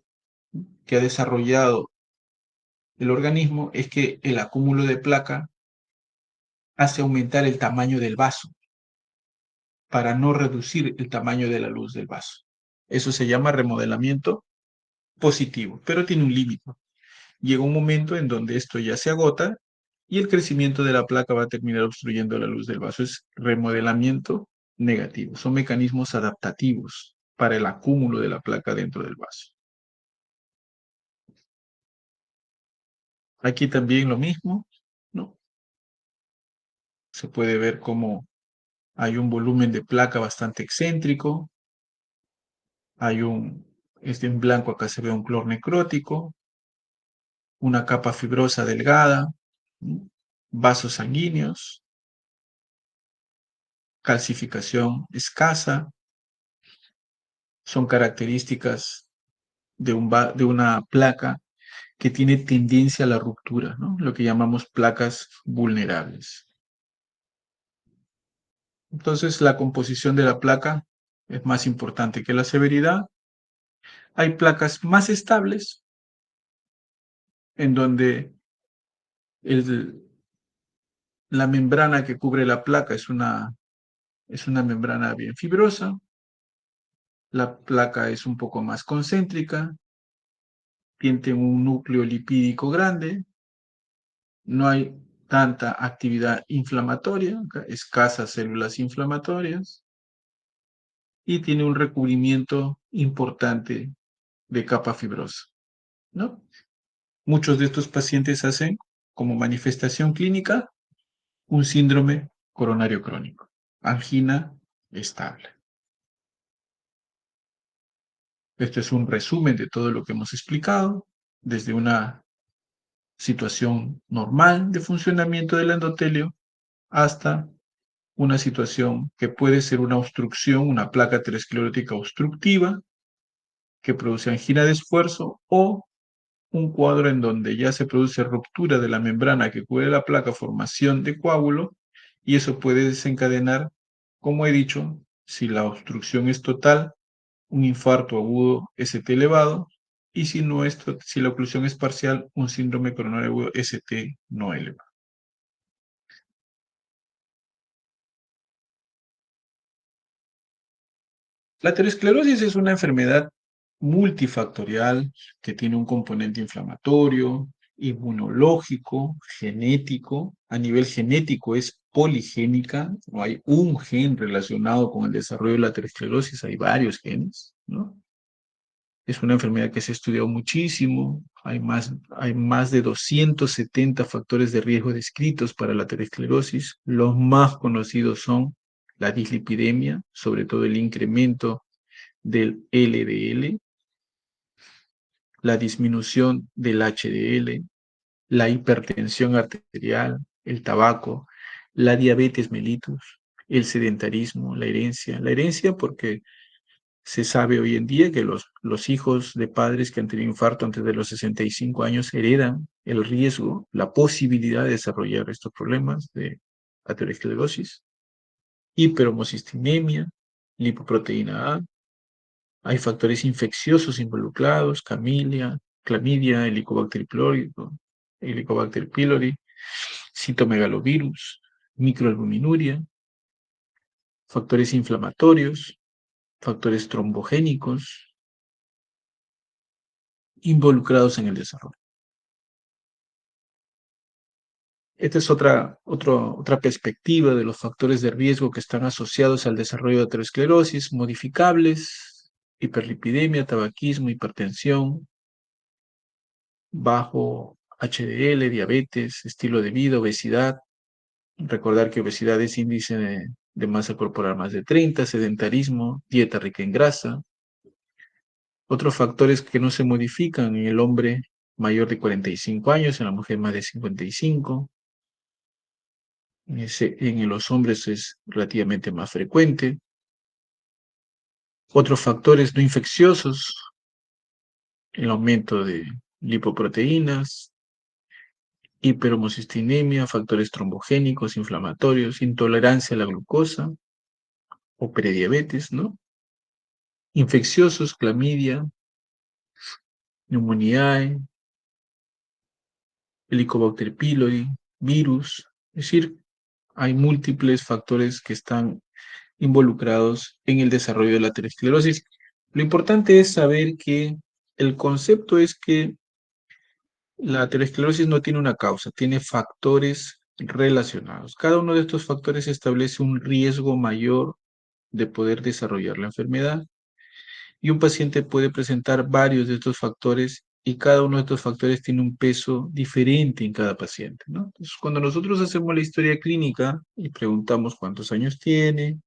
B: que ha desarrollado el organismo es que el acúmulo de placa hace aumentar el tamaño del vaso para no reducir el tamaño de la luz del vaso. Eso se llama remodelamiento positivo, pero tiene un límite. Llega un momento en donde esto ya se agota y el crecimiento de la placa va a terminar obstruyendo la luz del vaso. Es remodelamiento negativo. Son mecanismos adaptativos. para el acúmulo de la placa dentro del vaso. Aquí también lo mismo, ¿no? Se puede ver cómo hay un volumen de placa bastante excéntrico, en blanco acá se ve un clor necrótico, una capa fibrosa delgada, ¿no? Vasos sanguíneos, calcificación escasa, son características de una placa que tiene tendencia a la ruptura, ¿no? Lo que llamamos placas vulnerables. Entonces, la composición de la placa es más importante que la severidad. Hay placas más estables, en donde la membrana que cubre la placa es una membrana bien fibrosa, la placa es un poco más concéntrica, tiene un núcleo lipídico grande, no hay tanta actividad inflamatoria, escasas células inflamatorias, y tiene un recubrimiento importante de capa fibrosa, ¿no? Muchos de estos pacientes hacen como manifestación clínica un síndrome coronario crónico, angina estable. Este es un resumen de todo lo que hemos explicado, desde una situación normal de funcionamiento del endotelio hasta una situación que puede ser una obstrucción, una placa aterosclerótica obstructiva que produce angina de esfuerzo, o un cuadro en donde ya se produce ruptura de la membrana que cubre la placa, formación de coágulo, y eso puede desencadenar, como he dicho, si la obstrucción es total, un infarto agudo ST elevado, y si no es, si la oclusión es parcial, un síndrome coronario agudo ST no elevado. La aterosclerosis es una enfermedad multifactorial que tiene un componente inflamatorio, inmunológico, genético. A nivel genético es poligénica, no hay un gen relacionado con el desarrollo de la aterosclerosis, hay varios genes, ¿no? Es una enfermedad que se ha estudiado muchísimo, hay más de 270 factores de riesgo descritos para la aterosclerosis. Los más conocidos son la dislipidemia, sobre todo el incremento del LDL, la disminución del HDL, la hipertensión arterial, el tabaco, la diabetes mellitus, el sedentarismo, la herencia. La herencia porque se sabe hoy en día que los hijos de padres que han tenido infarto antes de los 65 años heredan el riesgo, la posibilidad de desarrollar estos problemas de aterosclerosis, hiperhomocistinemia, lipoproteína A. Hay factores infecciosos involucrados, clamidia, Helicobacter pylori, citomegalovirus, microalbuminuria, factores inflamatorios, factores trombogénicos involucrados en el desarrollo. Esta es otra perspectiva de los factores de riesgo que están asociados al desarrollo de aterosclerosis, modificables, hiperlipidemia, tabaquismo, hipertensión, bajo HDL, diabetes, estilo de vida, obesidad. Recordar que obesidad es índice de masa corporal más de 30, sedentarismo, dieta rica en grasa. Otros factores que no se modifican en el hombre mayor de 45 años, en la mujer más de 55. En los hombres es relativamente más frecuente. Otros factores no infecciosos, el aumento de lipoproteínas, hiperhomocistinemia, factores trombogénicos, inflamatorios, intolerancia a la glucosa o prediabetes, ¿no? Infecciosos, clamidia, neumonía, Helicobacter pylori, virus. Es decir, hay múltiples factores que están involucrados en el desarrollo de la aterosclerosis. Lo importante es saber que el concepto es que la aterosclerosis no tiene una causa, tiene factores relacionados. Cada uno de estos factores establece un riesgo mayor de poder desarrollar la enfermedad. Y un paciente puede presentar varios de estos factores y cada uno de estos factores tiene un peso diferente en cada paciente, ¿no? Entonces, cuando nosotros hacemos la historia clínica y preguntamos cuántos años tiene,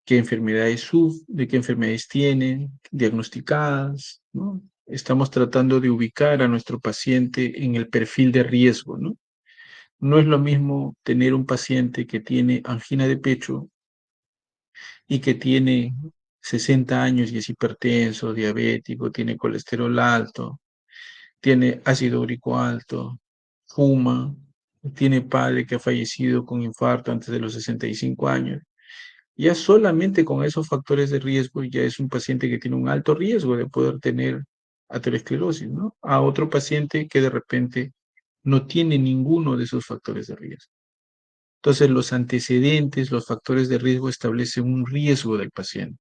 B: qué enfermedades de qué enfermedades tiene, diagnosticadas, ¿no? Estamos tratando de ubicar a nuestro paciente en el perfil de riesgo, ¿no? No es lo mismo tener un paciente que tiene angina de pecho y que tiene 60 años y es hipertenso, diabético, tiene colesterol alto, tiene ácido úrico alto, fuma, tiene padre que ha fallecido con infarto antes de los 65 años. Ya solamente con esos factores de riesgo ya es un paciente que tiene un alto riesgo de poder tener aterosclerosis, ¿no? A otro paciente que de repente no tiene ninguno de esos factores de riesgo. Entonces, los antecedentes, los factores de riesgo establecen un riesgo del paciente,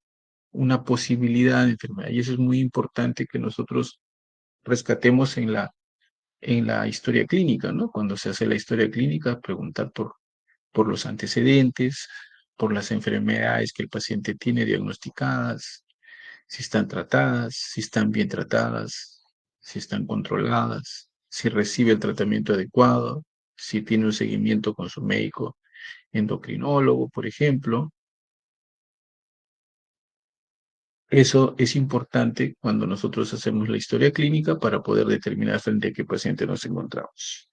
B: una posibilidad de enfermedad. Y eso es muy importante que nosotros rescatemos en la historia clínica, ¿no? Cuando se hace la historia clínica, preguntar por los antecedentes, por las enfermedades que el paciente tiene diagnosticadas, si están tratadas, si están bien tratadas, si están controladas, si recibe el tratamiento adecuado, si tiene un seguimiento con su médico endocrinólogo, por ejemplo. Eso es importante cuando nosotros hacemos la historia clínica para poder determinar frente a qué paciente nos encontramos.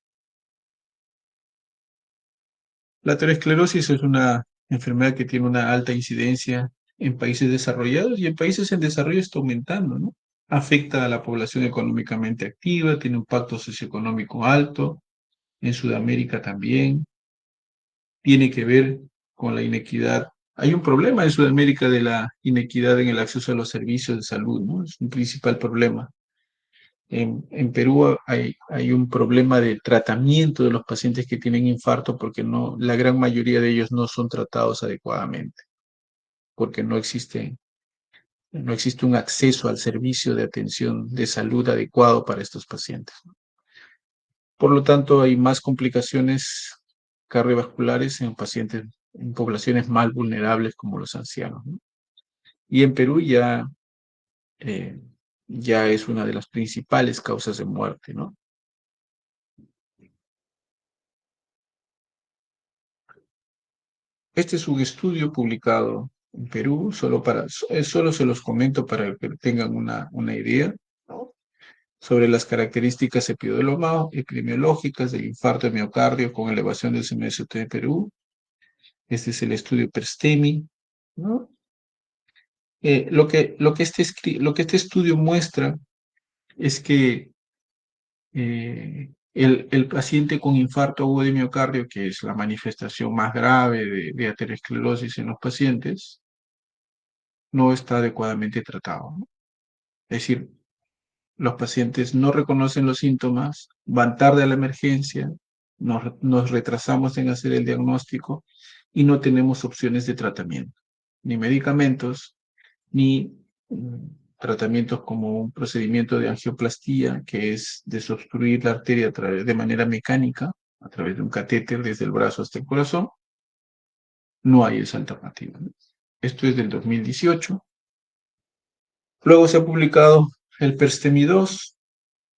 B: La aterosclerosis es una enfermedad que tiene una alta incidencia en países desarrollados y en países en desarrollo está aumentando, ¿no? Afecta a la población económicamente activa, tiene un impacto socioeconómico alto, en Sudamérica también, tiene que ver con la inequidad. Hay un problema en Sudamérica de la inequidad en el acceso a los servicios de salud, ¿no? Es un principal problema. En Perú hay un problema de tratamiento de los pacientes que tienen infarto porque no, la gran mayoría de ellos no son tratados adecuadamente, porque no existe un acceso al servicio de atención de salud adecuado para estos pacientes. Por lo tanto, hay más complicaciones cardiovasculares en pacientes, en poblaciones más vulnerables como los ancianos, ¿no? Y en Perú eh, ya es una de las principales causas de muerte, ¿no? Este es un estudio publicado en Perú, solo se los comento para que tengan una idea, ¿no? Sobre las características epidemiológicas del infarto de miocardio con elevación del CMST de Perú. Este es el estudio PERSTEMI, ¿no? Lo que este estudio muestra es que el paciente con infarto agudo de miocardio, que es la manifestación más grave de aterosclerosis en los pacientes, no está adecuadamente tratado, ¿no? Es decir, los pacientes no reconocen los síntomas, van tarde a la emergencia, nos retrasamos en hacer el diagnóstico y no tenemos opciones de tratamiento, ni medicamentos, ni tratamientos como un procedimiento de angioplastía, que es desobstruir la arteria de manera mecánica, a través de un catéter desde el brazo hasta el corazón. No hay esa alternativa, ¿no? Esto es del 2018. Luego se ha publicado el PERSTEMI 2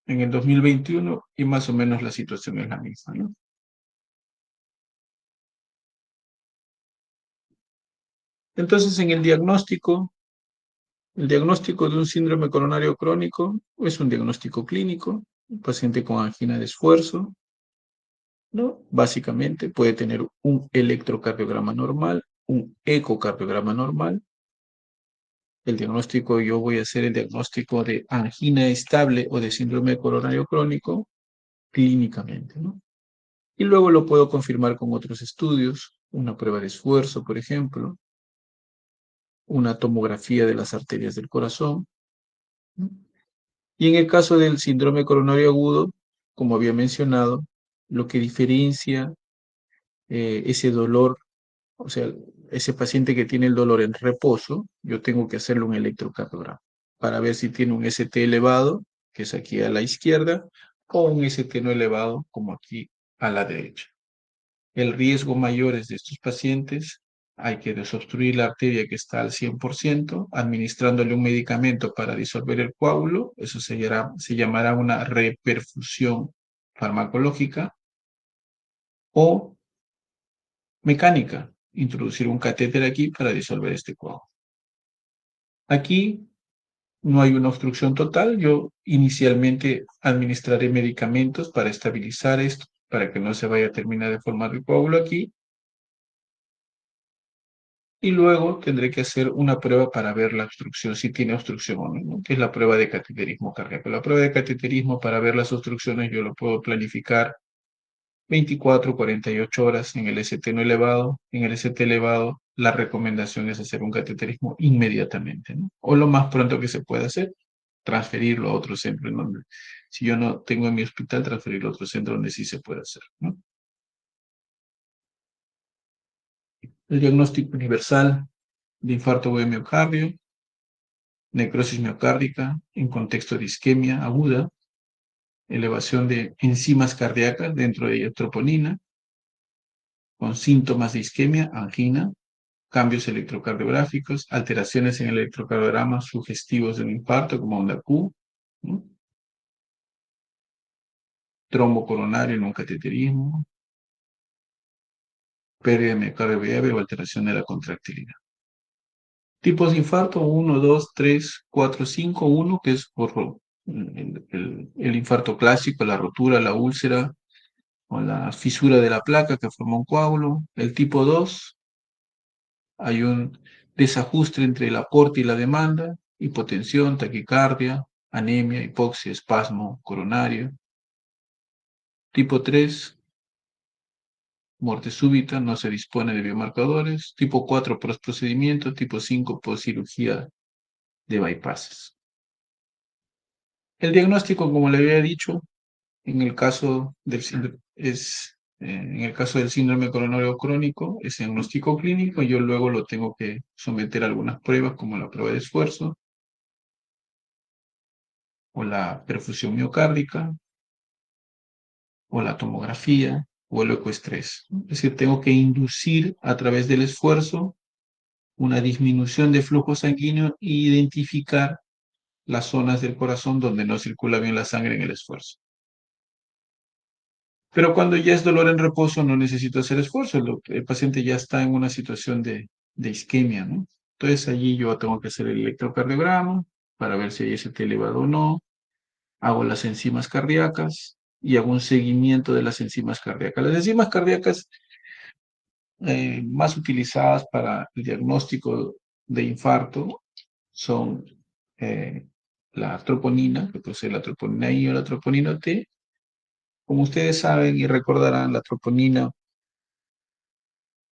B: en el 2021 y más o menos la situación es la misma, ¿no? Entonces, el diagnóstico de un síndrome coronario crónico es un diagnóstico clínico, un paciente con angina de esfuerzo, ¿no? Básicamente puede tener un electrocardiograma normal, un ecocardiograma normal. El diagnóstico, yo voy a hacer el diagnóstico de angina estable o de síndrome coronario crónico clínicamente, ¿no? Y luego lo puedo confirmar con otros estudios, una prueba de esfuerzo, por ejemplo, una tomografía de las arterias del corazón, ¿no? Y en el caso del síndrome coronario agudo, como había mencionado, lo que diferencia ese dolor, o sea, ese paciente que tiene el dolor en reposo, yo tengo que hacerle un electrocardiograma para ver si tiene un ST elevado, que es aquí a la izquierda, o un ST no elevado, como aquí a la derecha. El riesgo mayor es de estos pacientes hay que desobstruir la arteria que está al 100%, administrándole un medicamento para disolver el coágulo, eso se llamará una reperfusión farmacológica, o mecánica, introducir un catéter aquí para disolver este coágulo. Aquí no hay una obstrucción total, yo inicialmente administraré medicamentos para estabilizar esto, para que no se vaya a terminar de formar el coágulo aquí, y luego tendré que hacer una prueba para ver la obstrucción, si tiene obstrucción o no, ¿no? Que es la prueba de cateterismo cardíaco. La prueba de cateterismo para ver las obstrucciones yo lo puedo planificar 24, 48 horas en el ST no elevado. En el ST elevado, la recomendación es hacer un cateterismo inmediatamente, ¿no? O lo más pronto que se pueda hacer, transferirlo a otro centro en donde, si yo no tengo en mi hospital, transferirlo a otro centro donde sí se puede hacer, ¿no? El diagnóstico universal de infarto de miocardio, necrosis miocárdica en contexto de isquemia aguda, elevación de enzimas cardíacas, dentro de ella troponina, con síntomas de isquemia, angina, cambios electrocardiográficos, alteraciones en el electrocardiograma sugestivos de un infarto, como onda Q, ¿no? Trombo coronario en un cateterismo, pérdida de miocardio viable o alteración de la contractilidad. Tipos de infarto: 1, 2, 3, 4, 5. 1, que es por el infarto clásico, la rotura, la úlcera o la fisura de la placa que forma un coágulo. El tipo 2, hay un desajuste entre el aporte y la demanda, hipotensión, taquicardia, anemia, hipoxia, espasmo coronario. Tipo 3, muerte súbita, no se dispone de biomarcadores. Tipo 4, procedimiento. Tipo 5, cirugía de bypasses. El diagnóstico, como le había dicho, en el caso del síndrome, en el caso del síndrome coronario crónico, es diagnóstico clínico. Yo luego lo tengo que someter a algunas pruebas, como la prueba de esfuerzo o la perfusión miocárdica o la tomografía o el ecoestrés. Es decir, tengo que inducir a través del esfuerzo una disminución de flujo sanguíneo e identificar las zonas del corazón donde no circula bien la sangre en el esfuerzo. Pero cuando ya es dolor en reposo, no necesito hacer esfuerzo. El paciente ya está en una situación de isquemia, ¿no? Entonces allí yo tengo que hacer el electrocardiograma para ver si hay ST elevado o no. Hago las enzimas cardíacas y hago un seguimiento de las enzimas cardíacas. Las enzimas cardíacas más utilizadas para el diagnóstico de infarto son la troponina, que puede ser la troponina I o la troponina T. Como ustedes saben y recordarán, la troponina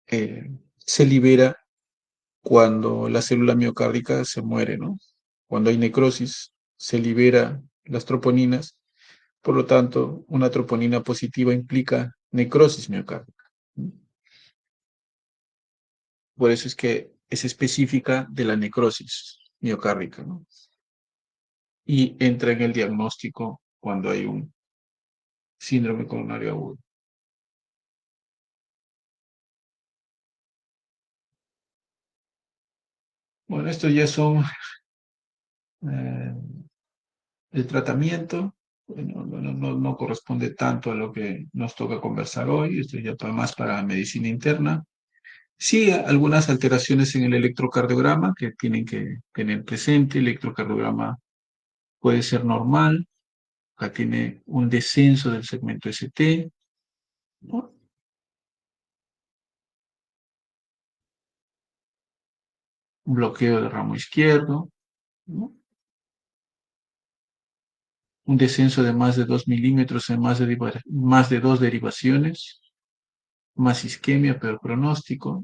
B: se libera cuando la célula miocárdica se muere, ¿no? Cuando hay necrosis, se libera las troponinas. Por lo tanto, una troponina positiva implica necrosis miocárdica. Por eso es que es específica de la necrosis miocárdica, ¿no? Y entra en el diagnóstico cuando hay un síndrome coronario agudo. Bueno, estos ya son eh, el tratamiento. No corresponde tanto a lo que nos toca conversar hoy. Esto ya más para medicina interna. Sí, algunas alteraciones en el electrocardiograma que tienen que tener presente. El electrocardiograma puede ser normal. Acá tiene un descenso del segmento ST, ¿no? Un bloqueo del ramo izquierdo, ¿no? Un descenso de más de 2 milímetros en más de 2 derivaciones, más isquemia, peor pronóstico.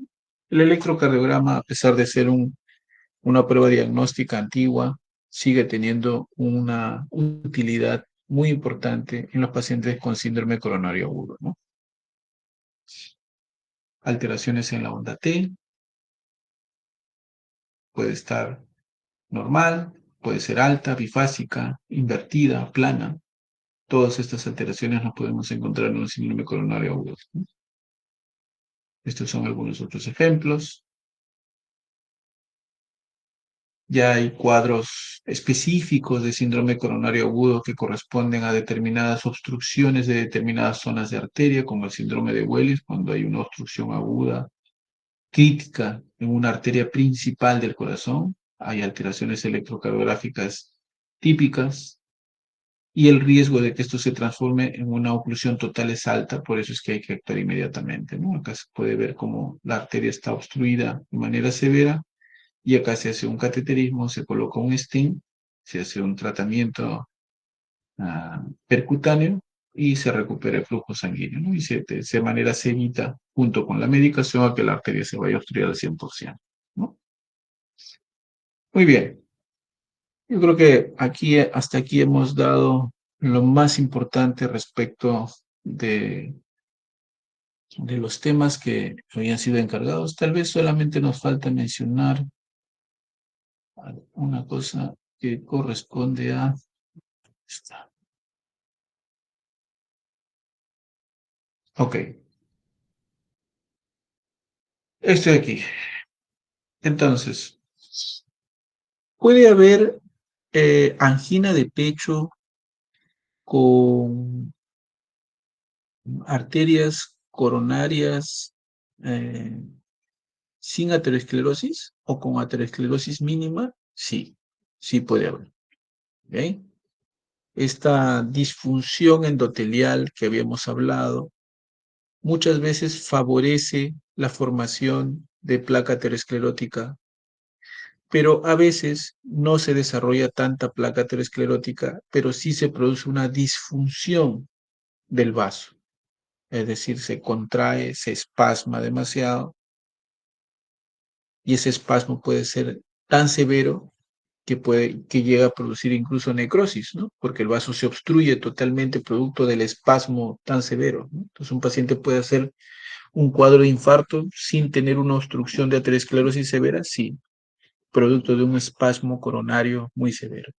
B: El electrocardiograma, a pesar de ser una prueba diagnóstica antigua, sigue teniendo una utilidad muy importante en los pacientes con síndrome coronario agudo, ¿no? Alteraciones en la onda T, puede estar normal, puede ser alta, bifásica, invertida, plana. Todas estas alteraciones las podemos encontrar en un síndrome coronario agudo, ¿no? Estos son algunos otros ejemplos. Ya hay cuadros específicos de síndrome coronario agudo que corresponden a determinadas obstrucciones de determinadas zonas de arteria, como el síndrome de Wellis, cuando hay una obstrucción aguda crítica en una arteria principal del corazón. Hay alteraciones electrocardiográficas típicas y el riesgo de que esto se transforme en una oclusión total es alta, por eso es que hay que actuar inmediatamente, ¿no? Acá se puede ver cómo la arteria está obstruida de manera severa y acá se hace un cateterismo, se coloca un stent, se hace un tratamiento percutáneo y se recupera el flujo sanguíneo, ¿no? Y de manera se evita, junto con la medicación, a que la arteria se vaya a obstruir al 100%, ¿no? Muy bien. Yo creo que aquí, hasta aquí hemos dado lo más importante respecto de, de los temas que habían sido encargados. Tal vez solamente nos falta mencionar una cosa que corresponde a esta. Ok, estoy aquí. Entonces, puede haber angina de pecho con arterias coronarias eh, sin aterosclerosis o con aterosclerosis mínima. Sí, sí puede haber. ¿Ok? Esta disfunción endotelial que habíamos hablado muchas veces favorece la formación de placa aterosclerótica, pero a veces no se desarrolla tanta placa aterosclerótica, pero sí se produce una disfunción del vaso, es decir, se contrae, se espasma demasiado y ese espasmo puede ser tan severo que llega a producir incluso necrosis, ¿no? Porque el vaso se obstruye totalmente producto del espasmo tan severo, ¿no? Entonces un paciente puede hacer un cuadro de infarto sin tener una obstrucción de aterosclerosis severa, sí, producto de un espasmo coronario muy severo.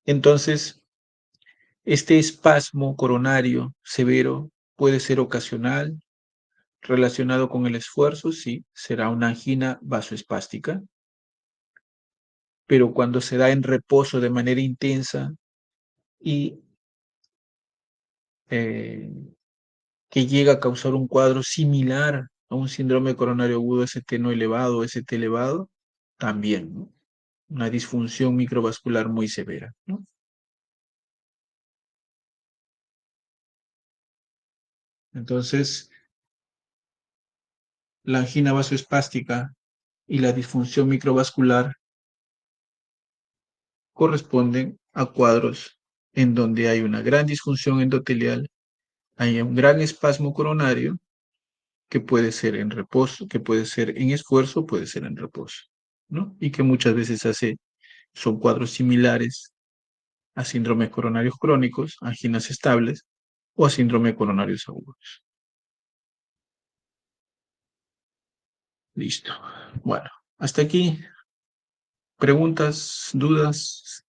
B: Entonces, este espasmo coronario severo puede ser ocasional, relacionado con el esfuerzo, sí, será una angina vasoespástica, pero cuando se da en reposo de manera intensa y eh, que llega a causar un cuadro similar a un síndrome coronario agudo ST no elevado o ST elevado, también, ¿no? Una disfunción microvascular muy severa, ¿no? Entonces, la angina vasoespástica y la disfunción microvascular corresponden a cuadros en donde hay una gran disfunción endotelial, hay un gran espasmo coronario que puede ser en reposo, que puede ser en esfuerzo, puede ser en reposo, ¿no? Y que muchas veces son cuadros similares a síndromes coronarios crónicos, anginas estables o a síndrome coronarios agudos. Listo. Bueno, hasta aquí. ¿Preguntas, dudas?